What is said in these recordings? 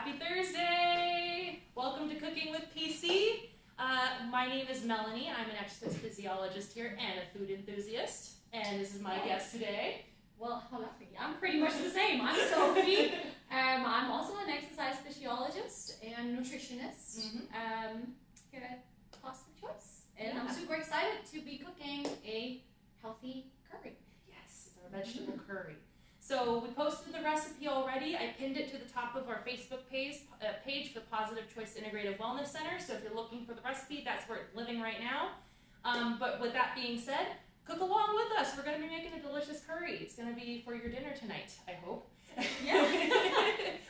Happy Thursday! Welcome to Cooking with PC. My name is Melanie. I'm an exercise physiologist here and a food enthusiast. And this is my guest today. Well, hello. I'm pretty much the same. I'm Sofie. I'm also an exercise physiologist and nutritionist here at Positive Choice. And I'm super excited to be cooking a healthy curry. Yes, it's our vegetable curry. So we posted the recipe already. I pinned it to the top of our Facebook page for the Positive Choice Integrative Wellness Center. So if you're looking for the recipe, that's where it's living right now. But with that being said, cook along with us. We're going to be making a delicious curry. It's going to be for your dinner tonight, I hope. Yeah.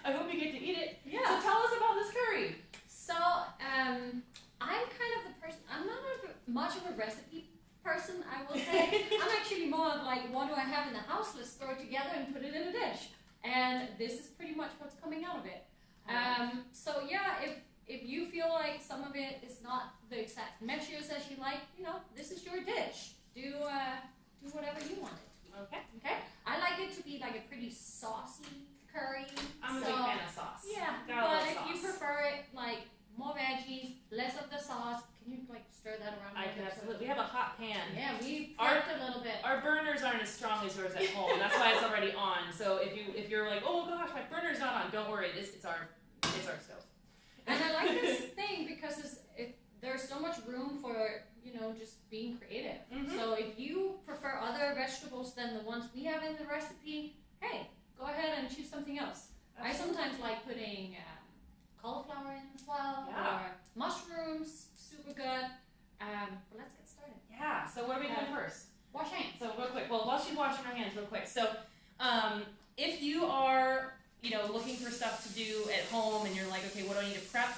I hope you get to eat it. Yeah. So tell us about this curry. So I'm kind of the person, I'm not much of a recipe person, I will say. I'm actually more of like, what do I have in the house? Let's throw it together and put it in a dish. And this is pretty much what's coming out of it. So yeah, if you feel like some of it is not the exact measures as you like, you know, this is your dish. Do whatever you want it to be. Okay. I like it to be like a pretty saucy curry. I'm a big fan of sauce. Yeah, but if you prefer it like more veggies, less of the sauce, can you like stir that around? I can absolutely. We have a hot pan. Yeah, we prepped a little bit. Our burners aren't as strong as yours at home. That's why it's already on. So if you're like, oh gosh, my burner's not on, don't worry. It's our stove. And I like this thing because there's so much room for, you know, just being creative. So if you prefer other vegetables than the ones we have in the recipe, hey, go ahead and choose something else. Absolutely. I sometimes like putting cauliflower in as well, or mushrooms, super good. But let's get started. Yeah, so what are we doing first? Wash hands. So real quick, well, while she's washing her hands real quick. So if you are, you know, looking for stuff to do at home and you're like, okay, what do I need to prep?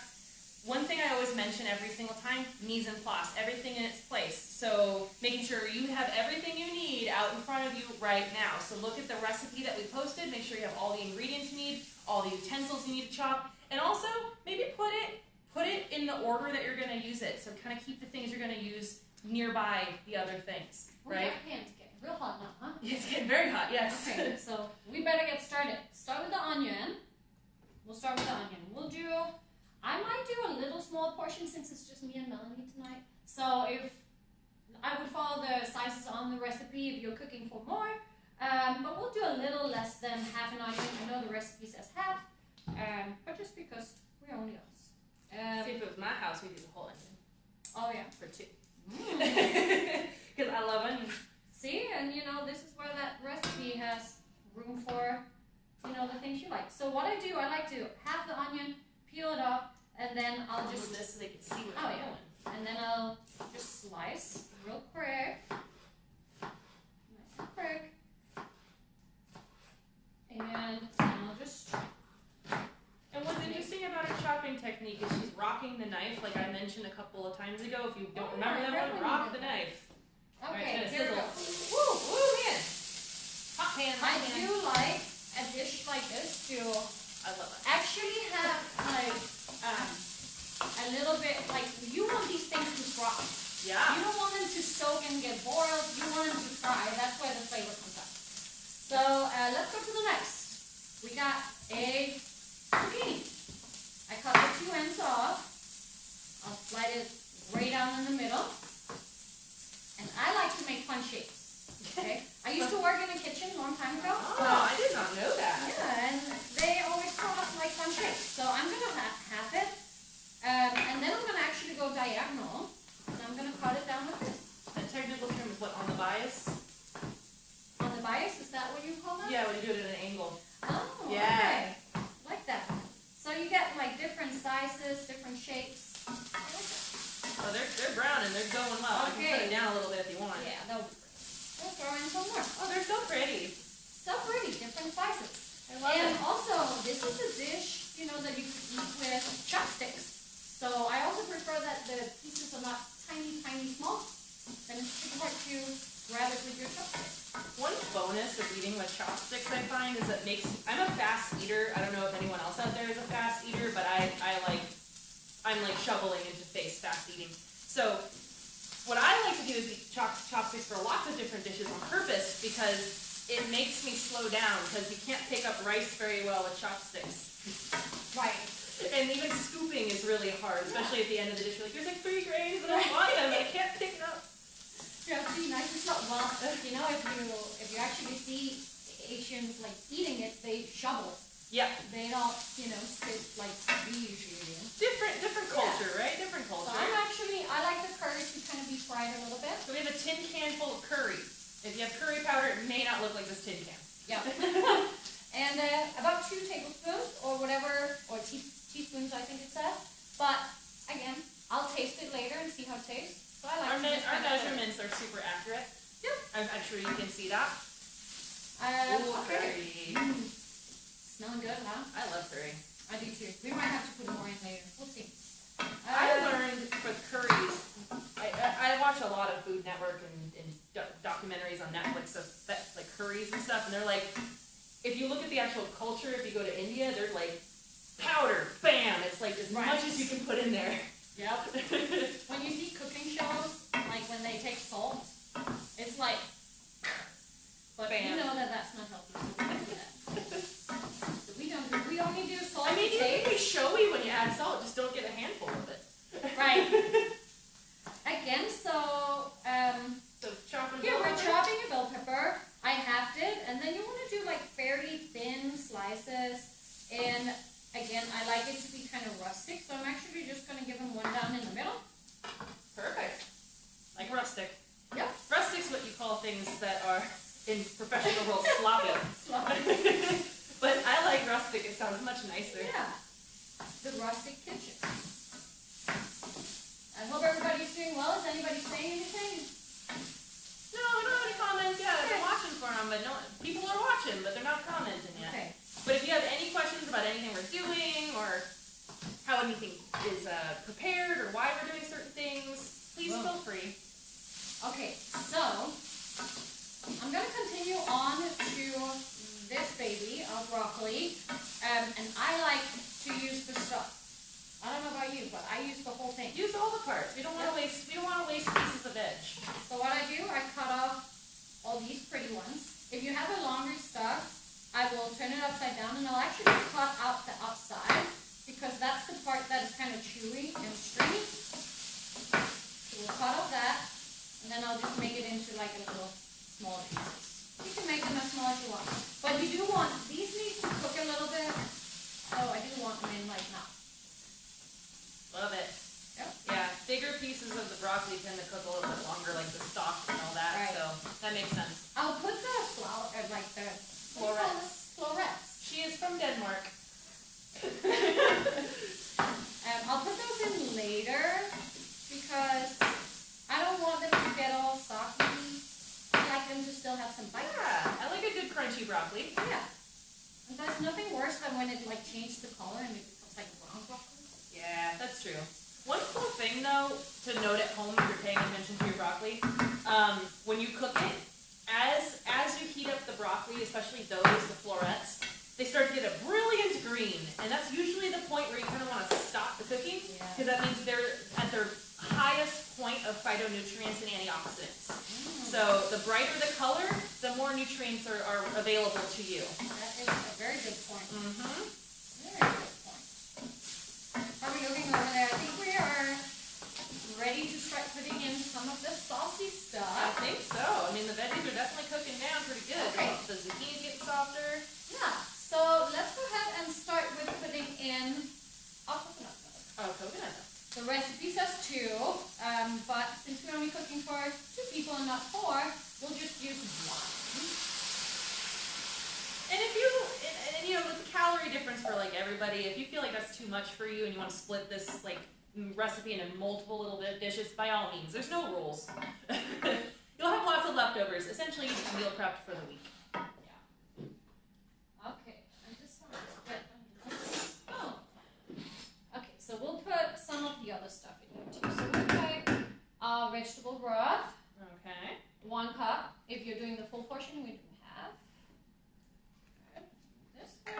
One thing I always mention every single time, mise en place, everything in its place. So making sure you have everything you need out in front of you right now. So look at the recipe that we posted, make sure you have all the ingredients you need, all the utensils you need to chop, and also maybe put it in the order that you're going to use it. So kind of keep the things you're going to use nearby the other things, right? Your hands getting real hot now, huh? It's getting very hot, yes. Okay, so we better get started. Start with the onion. We'll start with the onion. I might do a little small portion since it's just me and Melanie tonight. So if I would follow the sizes on the recipe if you're cooking for more, but we'll do a little less than half an onion. I know the recipe says half, but just because we're only us. See, if it was my house, we'd do the whole onion. Oh yeah, for two. Because I love onions. See, and you know, this is where that recipe has room for, you know, the things you like. So what I do, I like to half the onion, peel it off, and then I'll just this so they can see what I'm doing. And then I'll just slice real quick. Nice and quick. And I'll just. And what's interesting about her chopping technique is she's rocking the knife, like I mentioned a couple of times ago. If you don't remember that one, rock the knife. Okay, right, here we go. Woo, man. Hot pan, hot I pan. do like a dish like this to I love it. actually have like a little bit, like you want these things to fry. Yeah. You don't want them to soak and get boiled. You want them to fry. That's where the flavor comes out. So let's go to the next. We got a zucchini. I cut the two ends off. I'll slide it right down in the middle. And I like to make fun shapes. Okay. I used to work in a kitchen a long time ago. Oh, I did not know that. Yeah, and they always taught us like fun shapes. So I'm gonna half it, and then I'm gonna actually go diagonal, and I'm gonna cut it down with this. The technical term is what, on the bias? On the bias, is that what you call that? Yeah, when you do it at an angle. Oh, yeah. Okay. Like that. So you get like different sizes, different shapes. I like that. Oh, they're brown and they're going well. Okay. I can put it down a little bit if you want. Yeah, that'll be great. We'll throw in some more. Oh, they're so pretty. So pretty, different sizes. I love and it. Also, this is a dish, you know, that you can eat with chopsticks. So I also prefer that the pieces are not tiny, tiny small. Then it's super hard to grab it with your chopsticks. One bonus of eating with chopsticks I find is it makes, I'm a fast eater. I don't know if anyone else out there is a fast eater, but I'm like shoveling into face fast eating. So what I like to do is eat chopsticks for lots of different dishes on purpose because it makes me slow down because you can't pick up rice very well with chopsticks. Right. And even scooping is really hard, especially at the end of the dish. You're like, there's like 3 grains and I want them and I can't pick them up. You have to be nice and slow. Well, you know, if you actually see Asians like eating it, they shovel. Yeah. They don't, you know, sit like we usually do. Different culture, right? Different culture. So I like the curry to kind of be fried a little bit. So we have a tin can full of curry. If you have curry powder, it may not look like this tin can. Yeah. And about 2 tablespoons or whatever, or teaspoons I think it says. But again, I'll taste it later and see how it tastes. So I like our measurements are super accurate. Yep. I'm sure you can see that. Ooh, okay. curry. Smelling good, huh? I love curry. I do too. We might have to put more in later. We'll see. I learned for curries, I watch a lot of Food Network and documentaries on Netflix of like curries and stuff, and they're like, if you look at the actual culture, if you go to India, they're like, powder, bam, it's like as much as you can put in there. Yep. When you see cooking shows, like when they take salt, it's like, but bam. you know that that's not healthy, so we don't do that. So we only do salt. I mean, you taste. can be showy when you add salt, just don't get a handful of it. Right. Again, so chopping here bell we're pepper. chopping a bell pepper. I halved it, and then you want to do like fairly thin slices. And again, I like it to be kind of rustic, so I'm actually just going to give them one down in the middle. Perfect. Like rustic. Yep. Rustic's what you call things that are in professional world sloppy. Sloppy. But I like rustic, it sounds much nicer. Yeah. The rustic kitchen. I hope everybody's doing well. Is anybody saying anything? No, we don't have any comments yet. I've been watching for them, but no, people are watching, but they're not commenting yet. Okay. But if you have any questions about anything we're doing, or how anything is prepared, or why we're doing certain things, please feel free. Okay, so I'm going to continue on to this baby of broccoli, and I like to use the stuff. I don't know about you, but I use the whole thing. Use all the parts. We don't want to waste. We don't want to waste pieces of veg. So what I do, I cut off all these pretty ones. If you have a longer stuff, I will turn it upside down, and I'll actually cut out the outside because that's the part that is kind of chewy and stringy. So we'll cut off that, and then I'll just make it into like a little smaller pieces. You can make them as small as you want, but you do want these need to cook a little bit. So I do want them in like now. Love it. Yep. Yeah, bigger pieces of the broccoli tend to cook a little bit longer, like the stalk and all that. Right. So that makes sense. I'll put the flour, like the Florets. florets. She is from Denmark. I'll put those in later because I don't want them to get all soggy. I like them to still have some bite. Yeah, I like a good crunchy broccoli. Yeah. And there's nothing worse than when it like changes the color and it becomes like brown broccoli. Yeah, that's true. One cool thing though to note at home if you're paying attention to your broccoli, when you cook it, as you heat up the broccoli, especially those, the florets, they start to get a brilliant green, and that's usually the point where you kind of want to stop the cooking, because that means they're at their highest point of phytonutrients and antioxidants. So the brighter the color, the more nutrients are available to you. That is a very good point. Mm-hmm. Very good point. Are we looking over there? I think we are ready to start putting in some of the saucy I stuff. think so. I mean, the veggies are definitely cooking down pretty good. Okay. The zucchini's getting softer. Yeah. So let's go ahead and start with putting in coconut milk. Oh, coconut milk. The recipe says 2, but since we're only cooking for 2 people and not 4, we'll just use 1. And if you, and you know, with the calorie difference for like everybody, if you feel like that's too much for you and you want to split this like recipe into multiple little dishes, by all means, there's no rules. You'll have lots of leftovers. Essentially, you just meal prepped for the week. Okay, I just want to get this. Oh. Okay, so we'll put some of the other stuff in here too. So we'll put vegetable broth. Okay. 1 cup. If you're doing the full portion, we do half. This one.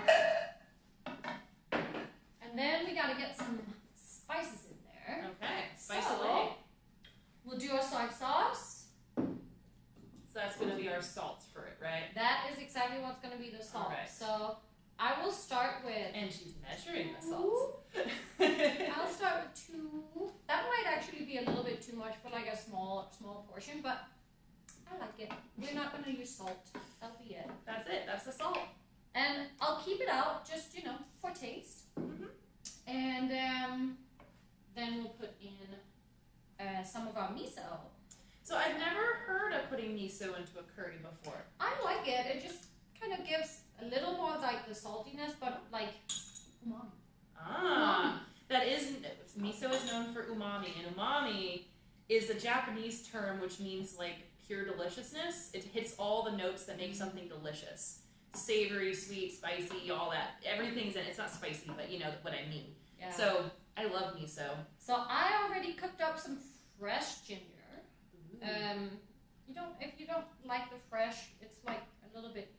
And then we gotta get some spices in there. Okay. Spice So, away. We'll do our soy sauce. So that's going to be our salt for it, right? That with. And she's measuring the salt. I'll start with 2. That might actually be a little bit too much for like a small portion, but I like it. We're not gonna use salt. That'll be it. That's it. That's the salt. And I'll keep it out just, for taste. And then we'll put in some of our miso. So I've never heard of putting miso into a curry before. I like it. It just kind of gives a little more like the saltiness, but like umami. Ah, that is, miso is known for umami, and umami is a Japanese term which means like pure deliciousness. It hits all the notes that make something delicious. Savory, sweet, spicy, all that. Everything's in it. It's not spicy, but you know what I mean. Yeah. So I love miso. So I already cooked up some fresh ginger. If you don't like the fresh, it's like a little bit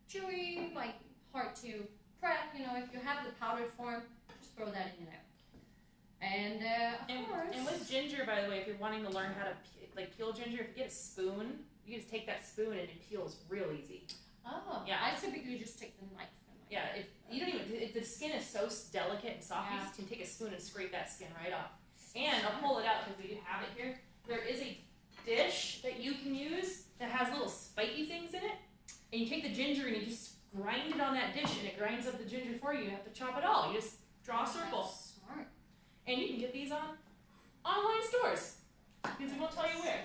chewy, like hard to prep. If you have the powdered form, just throw that in there. And of course. And with ginger, by the way, if you're wanting to learn how to peel ginger, if you get a spoon, you just take that spoon and it peels real easy. Oh. Yeah. I typically just take the knife. Yeah. If you don't even, if the skin is so delicate and soft, you Yeah. just can take a spoon and scrape that skin right off. And I'll pull it out because we do have it here. There is a dish that you can use that has little spiky things in it, and you take the ginger and you just grind it on that dish, and it grinds up the ginger for you. You have to chop it all. You just draw a circle. That's smart. And you can get these on online stores because we won't tell you where.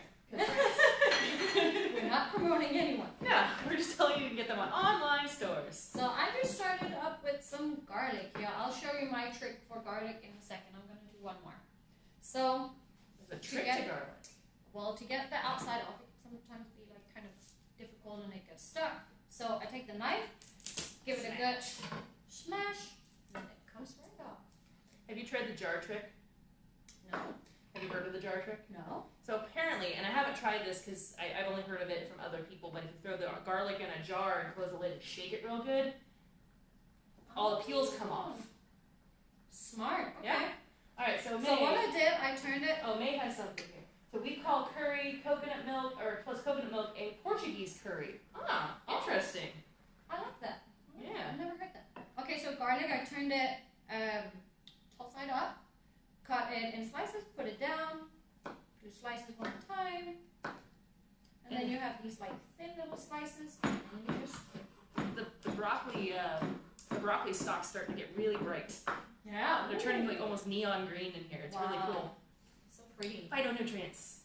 We're not promoting anyone. Yeah, we're just telling you you can get them on online stores. So I just started up with some garlic. Yeah, I'll show you my trick for garlic in a second. I'm going to do one more. So, There's a trick to garlic. Well, to get the outside off, it can sometimes be like kind of difficult and it gets stuck. So I take the knife, give it a good smash, and it comes right off. Have you tried the jar trick? No. Have you heard of the jar trick? No. So apparently, and I haven't tried this because I've only heard of it from other people, but if you throw the garlic in a jar and close the lid and shake it real good, all the peels come off. Smart. Okay. Yeah. All right, so May. So what I did, I turned it. Oh, May has something here. So we call curry coconut milk, or plus coconut milk, a Portuguese curry. Ah, interesting. I like that. Yeah. I've never heard that. Okay, so garlic, I turned it top side up, cut it in slices, put it down, do slices one at a time, and then you have these like thin little slices, and you just The broccoli stalks starting to get really bright. yeah, They're turning like almost neon green in here. It's really cool. So pretty. Phytonutrients.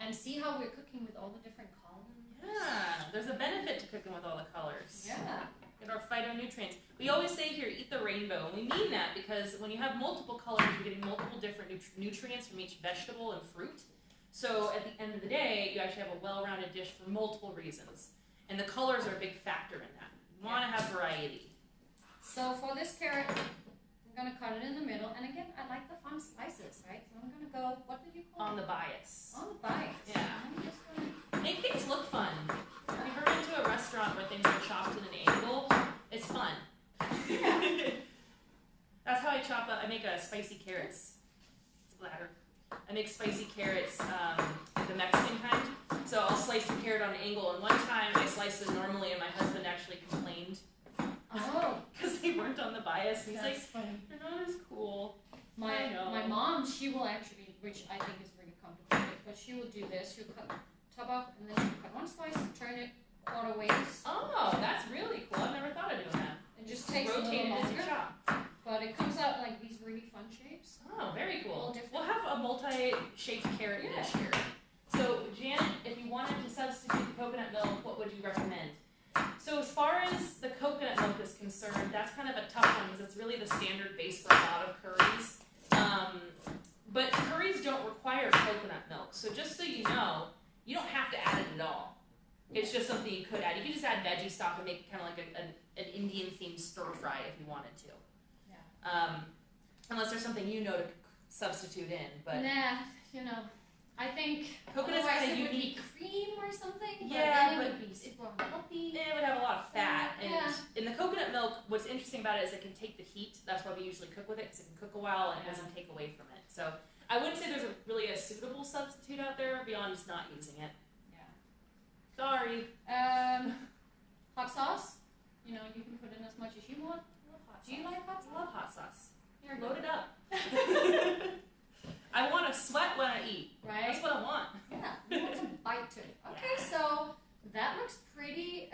And see how we're cooking with all the different colors. Yeah, there's a benefit to cooking with all the colors. Yeah. Get our phytonutrients. We always say here, eat the rainbow, and we mean that because when you have multiple colors, you're getting multiple different nutrients from each vegetable and fruit. So at the end of the day, you actually have a well-rounded dish for multiple reasons, and the colors are a big factor in that. You want to have variety. So for this carrot, I'm gonna cut it in the middle, and again, I like the fun slices, right? So I'm gonna go. What did you call it? On the bias. On the bias. Yeah. I'm just gonna. Make things look fun. If you've ever been to a restaurant where things are chopped at an angle, it's fun. That's how I chop up. I make spicy carrots. Splatter. I make spicy carrots, the Mexican kind. So I'll slice the carrot on an angle, and one time I sliced it normally, and my husband actually complained. Oh. Because they weren't on the bias. And he's That's like, funny. "You're not as cool." My mom, she will actually, which I think is really complicated, but she will do this. She'll cut the top off, and then she'll cut one slice, turn it quarter ways, Oh, that's really cool. I've never thought of doing that. and just takes a Rotate little it as you longer. chop. But it comes out like these really fun shapes. Oh, very All cool. different. We'll have a multi-shaped carrot Yeah. dish here. So, Janet, if you wanted to substitute the coconut milk, what would you recommend? So, as far as the coconut milk is concerned, that's kind of a tough one because it's really the standard base for a lot of curries. But curries don't require coconut milk. So, just so you know, you don't have to add it at all. It's just something you could add. You could just add veggie stock and make it kind of like an Indian-themed stir-fry if you wanted to. Yeah. Unless there's something you know to substitute in, but Nah, I think coconut's otherwise kind of it would be unique. cream or something. Yeah, but then it but would be super healthy. It would have a lot of fat, and Yeah. in the coconut milk, what's interesting about it is it can take the heat. That's why we usually cook with it, because it can cook a while and it doesn't take away from it. So I wouldn't say there's really a suitable substitute out there beyond just not using it. Yeah. Sorry. Hot sauce. You can put in as much as you want. Hot sauce. Do you like hot sauce? I love hot sauce. Here, Load it up. I want to sweat when I eat. Right? That's what I want. Yeah, you want some bite to it. Okay, so that looks pretty.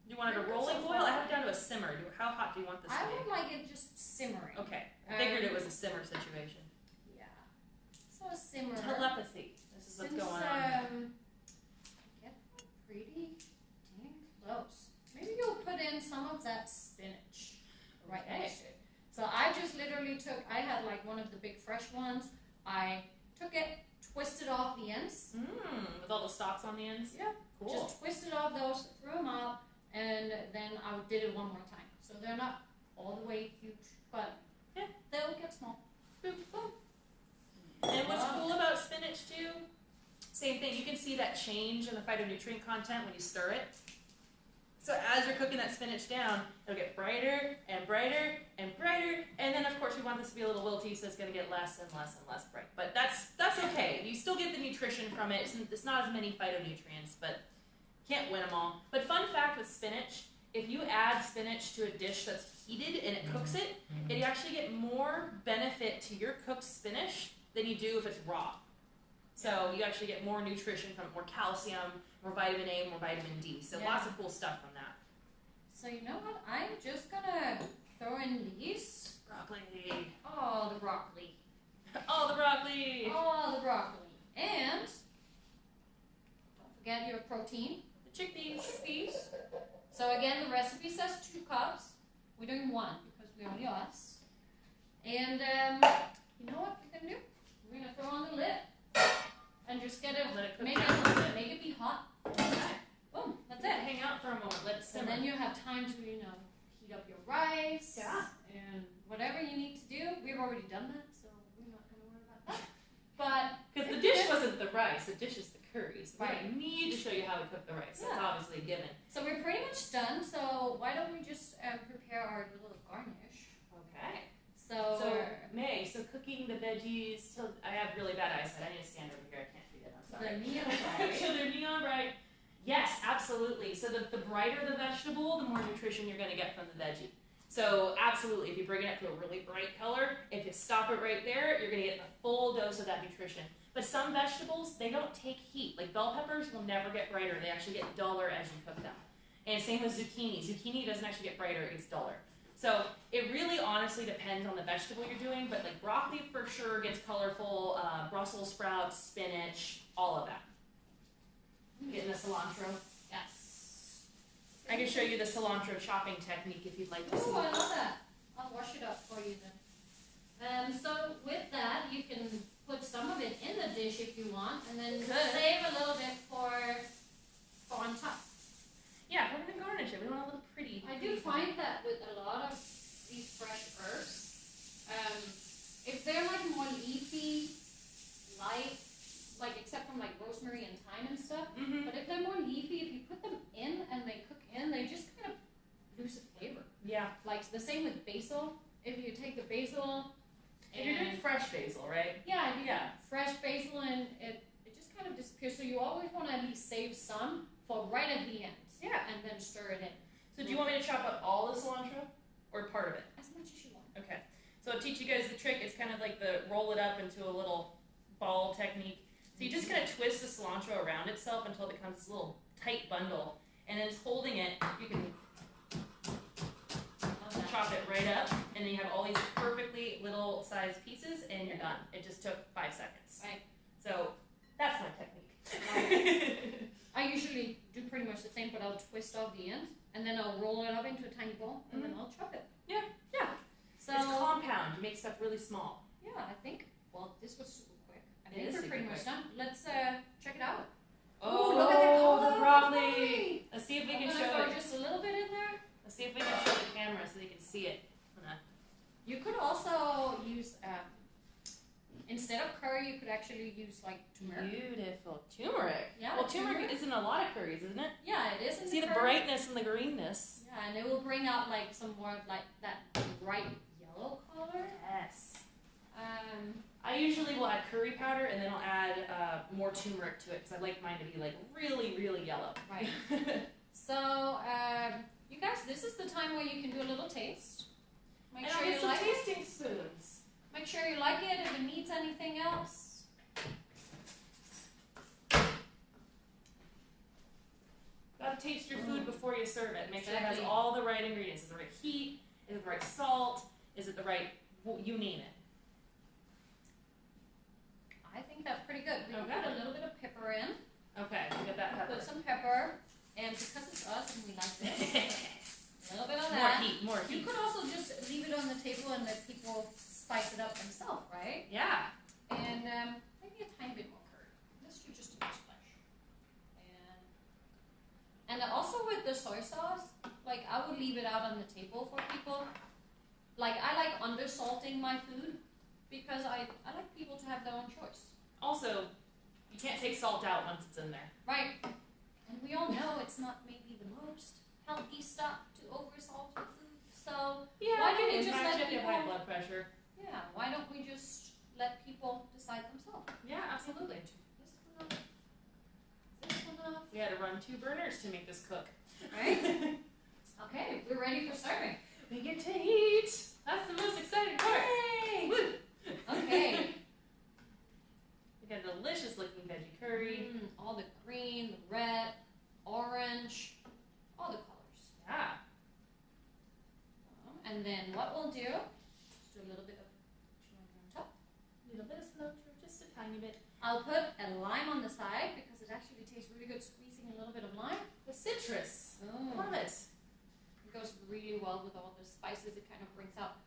You want it a Pretty good rolling so boil? far. I have it down to a simmer. How hot do you want this to I be? would like it just simmering. Okay. I figured it was a simmer situation. Yeah. So a simmer. Telepathy. This is what's Since, going on. get pretty dang close. Maybe you'll put in some of that spinach right Okay. next to it. So I just literally I had like one of the big fresh ones. I took it, twisted off the ends. With all the stalks on the ends? Yeah. Cool. Just twisted off those, threw them out, and then I did it one more time. So they're not all the way huge, but Yeah. they'll get small. Boom, boom. And what's cool about spinach too, same thing, you can see that change in the phytonutrient content when you stir it. So as you're cooking that spinach down, it'll get brighter and brighter and brighter, and then of course we want this to be a little wilty, so it's going to get less and less and less bright. But that's okay. You still get the nutrition from it. It's not as many phytonutrients, but can't win them all. But fun fact with spinach, if you add spinach to a dish that's heated and it cooks it, you actually get more benefit to your cooked spinach than you do if it's raw. So you actually get more nutrition from it, more calcium, more vitamin A, more vitamin D. So Yeah. lots of cool stuff from that. So you know what? I'm just gonna throw in these. Broccoli. Oh, the broccoli. Oh, the broccoli. Oh, the broccoli. And don't forget your protein. The chickpeas. Chickpeas. So again, the recipe says 2 cups. We're doing 1 because we're only us. And you know what we're gonna do? We're gonna throw on the lid and just get it, Let it cook make down a little it, bit. make it be hot. Okay. Boom, that's Let it it. hang out for a moment. Let it So simmer. then you have time to, heat up your rice. Yeah. And whatever you need to do. We've already done that, so we're not gonna worry about that. But Because the dish wasn't the rice, the dish is the curry. So we Right. don't need to show you how we cook the rice. That's Yeah. obviously a given. so we're pretty much done. So why don't we just prepare our little garnish? Okay. So, So cooking the veggies till I have really bad eyesight. I need to stand over here. I can't do that. I'm sorry. the neon bright. So they're neon bright. Yes, absolutely. So the brighter the vegetable, the more nutrition you're going to get from the veggie. So absolutely, if you bring it up to a really bright color, if you stop it right there, you're going to get the full dose of that nutrition. But some vegetables, they don't take heat. Like bell peppers will never get brighter. They actually get duller as you cook them. And same with zucchini. Zucchini doesn't actually get brighter, it gets duller. So it really honestly depends on the vegetable you're doing, but like broccoli for sure gets colorful, Brussels sprouts, spinach, all of that. Getting the cilantro. Yes. I can show you the cilantro chopping technique if you'd like to see. Oh, I love that. I'll wash it up for you then. So with that, you can put some of it in the dish if you want, and then Good. save a little bit for on top. Yeah, we're gonna garnish it. We want a little pretty. I do find that with a lot of these fresh herbs, if they're like more leafy, light, like except from like rosemary and thyme and stuff, Mm-hmm. but if they're more leafy, if you put them in and they cook in, they just kind of lose the flavor. Yeah. Like the same with basil. If you take the basil And you're doing fresh basil, right? yeah, if you Yeah. fresh basil and it just kind of disappears. So you always want to at least save some for right at the end. Yeah. And then stir it in. So do you want me to chop up all the cilantro or part of it? As much as you want. Okay. So I'll teach you guys the trick. It's kind of like the roll it up into a little ball technique. So you just kind of twist the cilantro around itself until it becomes this little tight bundle. And then just holding it, you can chop it right up. And then you have all these perfectly little sized pieces and you're done. It just took 5 seconds. Right. So that's my technique. I usually do pretty much the same, but I'll twist off the end and then I'll roll it up into a tiny ball and then I'll chop it. Yeah. So It's compound. You make stuff really small. yeah, I think. Well, this was super quick. I It think is we're super pretty much quick. done. Let's check it out. Oh, Ooh, look at that color the of the broccoli. broccoli. Let's see if we I'm can gonna show throw it. just a little bit in there. Let's see if we can show the camera so they can see it. You could also use instead of curry, you could actually use like turmeric. Beautiful. Turmeric. Yeah, Well, turmeric is in a lot of curries, isn't it? Yeah, it is. In See the curry. brightness and the greenness. Yeah, and it will bring out like some more of like that bright yellow color. Yes. Um, I usually will add curry powder and then I'll add more turmeric to it because I like mine to be like really, really yellow. right. So, you guys, this is the time where you can do a little taste. make sure you like it. If it needs anything else. Gotta taste your food before you serve it. Make sure it Exactly. has all the right ingredients. Is it the right heat? Is it the right salt? Is it the right, well, you name it. I think that's pretty good. We can Okay. put a little bit of pepper in. Okay, we got that pepper. Put some pepper. And because it's us and we like this, a little bit of More that. heat, more You heat. could also just leave it on the table and let people spice it up themselves, right? Yeah. And maybe a tiny bit more curry. Let's do just a bit splash. And also with the soy sauce, like I would leave it out on the table for people. Like I like undersalting my food because I like people to have their own choice. Also, you can't take salt out once it's in there. Right. And we all know it's not maybe the most healthy stuff to oversalt your food. So Yeah, why don't it we just impacts let you if you have high people? blood pressure. Yeah. Why don't we just let people decide themselves? Yeah, absolutely. This one off. We had to run 2 burners to make this cook. Right? Okay, we're ready for serving. We get to eat. That's the most exciting part. Yay! Woo. Okay. We got a delicious looking veggie curry. All the green, the red, orange, all the colors. Yeah. And then what we'll do, just do a little bit of cilantro on top. A little bit of cilantro, just a tiny bit. I'll put a lime on the side because it actually tastes really good squeezing a little bit of lime. The citrus. Oh. Love it. It goes really well with all the spices. It kind of brings out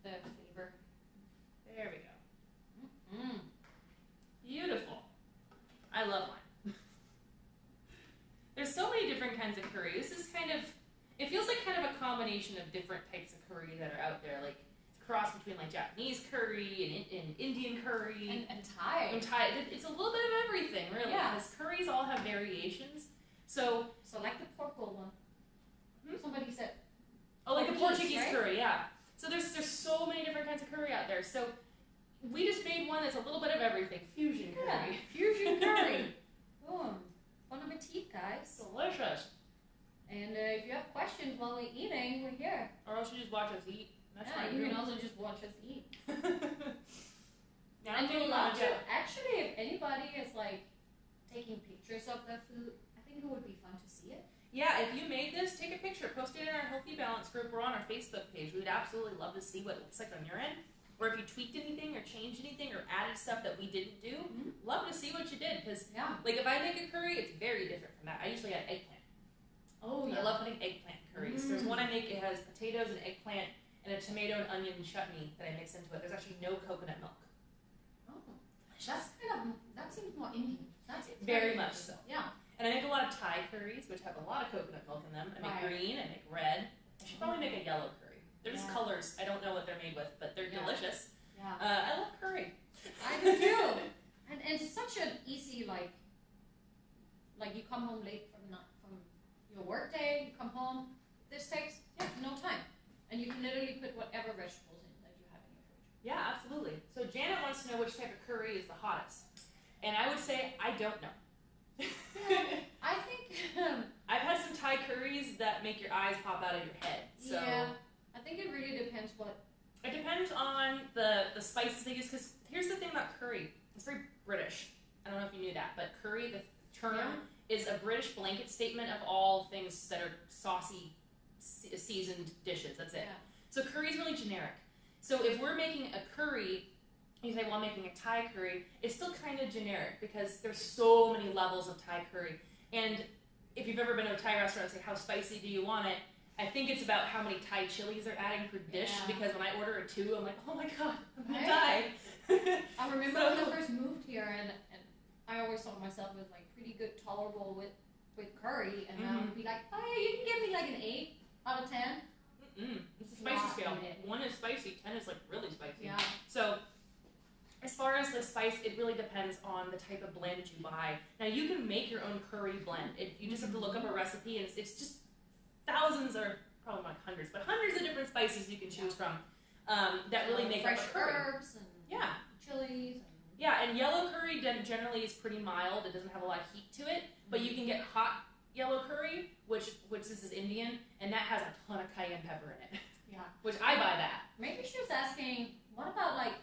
the flavor. There we go. Mm. Beautiful. I love lime. There's so many different kinds of curry. This is kind of, it feels like kind of a combination of different types of curry that are out there. Like it's a cross between like Japanese curry and Indian curry. And Thai. And Thai. It's a little bit of everything, really. Yeah. Because curries all have variations. So, like the purple one. Somebody said. oh, like the Portuguese right? curry, yeah. So there's so many different kinds of curry out there. So we just made one that's a little bit of everything. Fusion curry. Fusion curry. Boom. Bon appetit, guys. Delicious. And if you have questions while we're eating, we're here. Or else you just watch us eat. That's yeah, fine. you can also just watch us eat. Now And I'm we'd love to, to. actually, if anybody is like taking pictures of their food, I think it would be fun to see it. Yeah, if you made this, take a picture, post it in our Healthy Balance group or on our Facebook page. We would absolutely love to see what it looks like on your end. Or if you tweaked anything or changed anything or added stuff that we didn't do, love to see what you did. Because, Yeah. like, if I make a curry, it's very different from that. I usually add eggplant. Oh, I love putting eggplant curries. There's one I make, it has potatoes and eggplant and a tomato and onion chutney that I mix into it. There's actually no coconut milk. Oh, that's kind of, that seems more Indian. That's Very much so. Yeah. And I make a lot of Thai curries, which have a lot of coconut milk in them. I make Right. green, I make red. I should probably make a yellow curry. They're just Yeah. colors. I don't know what they're made with, but they're Yeah. delicious. Yeah. I love curry. I do too. And it's such an easy, like you come home late from your work day, you come home, this takes no time. And you can literally put whatever vegetables in that you have in your fridge. Yeah, absolutely. So Janet wants to know which type of curry is the hottest. And I would say, I don't know. I think, I've had some Thai curries that make your eyes pop out of your head. So yeah, I think it really depends what. it depends on the spices they use. Because here's the thing about curry. It's very British. I don't know if you knew that, but curry, the term, is a British blanket statement of all things that are saucy, seasoned dishes. That's it. Yeah. So curry is really generic. So if we're making a curry, you say, well, I'm making a Thai curry, it's still kind of generic because there's so many levels of Thai curry. And if you've ever been to a Thai restaurant and say, how spicy do you want it? I think it's about how many Thai chilies they're adding per dish, because when I order a 2, I'm like, oh my god, I'm gonna die. I remember when I first moved here, and I always thought myself was like pretty good, tolerable with curry, and I would be like, oh yeah, you can give me like an 8 out of 10. It's a spicy scale. 1 is spicy, 10 is like really spicy. Yeah. So as far as the spice, it really depends on the type of blend you buy. Now you can make your own curry blend. You just have to look up a recipe, and it's just thousands, or probably not hundreds, but hundreds of different spices you can choose from that really make fresh up a curry. herbs and chilies. And yellow curry generally is pretty mild. It doesn't have a lot of heat to it, but you can get hot yellow curry, which this is Indian, and that has a ton of cayenne pepper in it. Yeah. Which I buy that. Maybe she was asking, what about like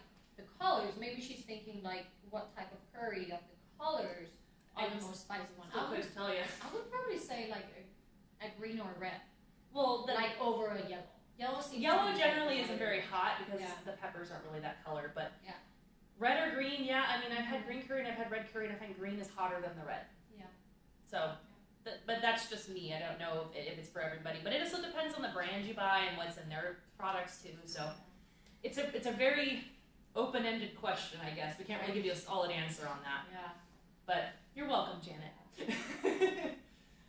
colors. Maybe she's thinking like what type of curry of the colors are the most spicy one. I would tell you. I would probably say like a green or a red. Well, Like over a yellow. Yellow generally isn't very hot because the peppers aren't really that color, but red or green, I mean, I've had green curry and I've had red curry, and I find green is hotter than the red. Yeah. So, but that's just me. I don't know if it's for everybody, but it also depends on the brand you buy and what's in their products too. So, it's a very open-ended question, I guess. We can't really give you a solid answer on that. Yeah. But you're welcome, Janet.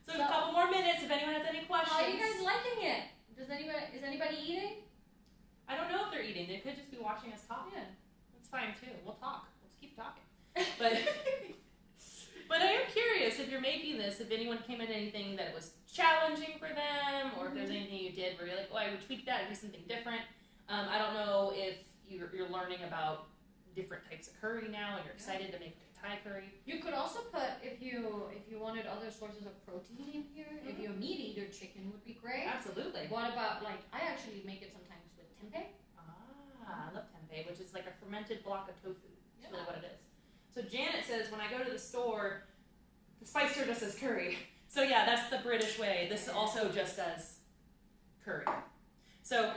So a couple more minutes if anyone has any questions. How are you guys liking it? Is anybody eating? I don't know if they're eating. They could just be watching us talk. Yeah. That's fine too. We'll talk. Let's keep talking. But I am curious if you're making this, if anyone came in anything that was challenging for them, or if there's anything you did where you're like, oh, I would tweak that and do something different. I don't know if you're learning about different types of curry now and you're excited to make Thai curry. You could also put, if you wanted other sources of protein in here, if you're a meat eater, chicken would be great. Absolutely. What about, like, I actually make it sometimes with tempeh. I love tempeh, which is like a fermented block of tofu. That's really what it is. So Janet says, when I go to the store, the spice store just says curry. So yeah, that's the British way. This also just says curry. So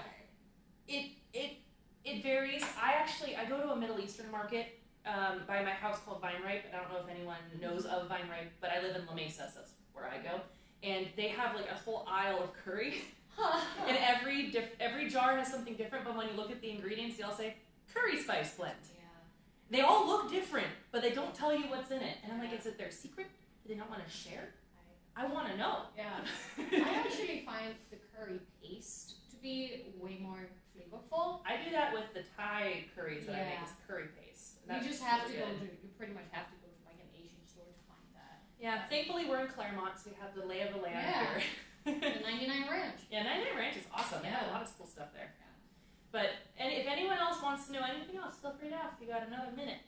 it varies. I go to a Middle Eastern market by my house called Vine Ripe. I don't know if anyone knows of Vine Ripe, but I live in La Mesa, so that's where I go. And they have like a whole aisle of curry. And every jar has something different, but when you look at the ingredients, they all say curry spice blend. Yeah. They all look different, but they don't tell you what's in it. And I'm like, is it their secret? Do they not want to share? I want to know. Yeah. I actually find the curry paste to be way more flavorful. I do that with the Thai curries that I make is curry paste. You just have to you pretty much have to go to like an Asian store to find that. Yeah, thankfully we're in Claremont, so we have the lay of the land here. The 99 Ranch. Yeah, 99 Ranch is awesome. They have a lot of cool stuff there. Yeah. But if anyone else wants to know anything else, feel free to ask. We got another minute.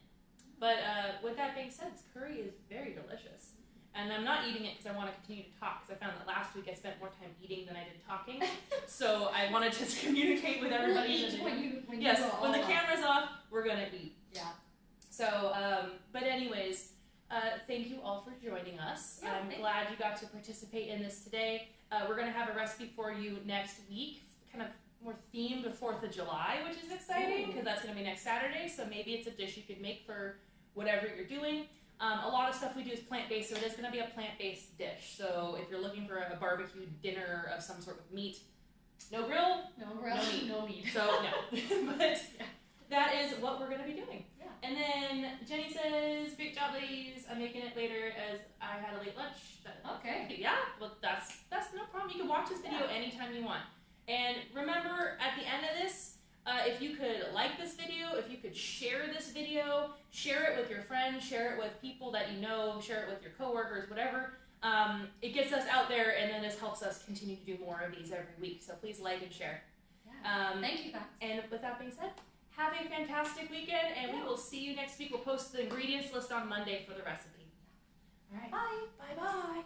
But with that being said, this curry is very delicious. And I'm not eating it because I want to continue to talk, because I found that last week I spent more time eating than I did talking. So I wanted to communicate with everybody. When the camera's off, we're going to eat. Yeah. So, but anyways, thank you all for joining us. Yeah, I'm glad you got to participate in this today. We're going to have a recipe for you next week, kind of more themed to 4th of July, which is exciting because that's going to be next Saturday. So maybe it's a dish you could make for whatever you're doing. A lot of stuff we do is plant-based, so it is going to be a plant-based dish. So if you're looking for a barbecue dinner of some sort of meat, no grill, no meat. So no, but that is what we're going to be doing. Yeah. And then Jenny says, "Great job, ladies. I'm making it later as I had a late lunch." Okay. Yeah. Well, that's no problem. You can watch this video anytime you want. And remember, at the end of this, if you could like this video, if you could share this video, share it with your friends, share it with people that you know, share it with your coworkers, whatever. It gets us out there, and then this helps us continue to do more of these every week. So please like and share. Yeah. Thank you, guys. And with that being said, have a fantastic weekend, and we will see you next week. We'll post the ingredients list on Monday for the recipe. All right. Bye. Bye-bye.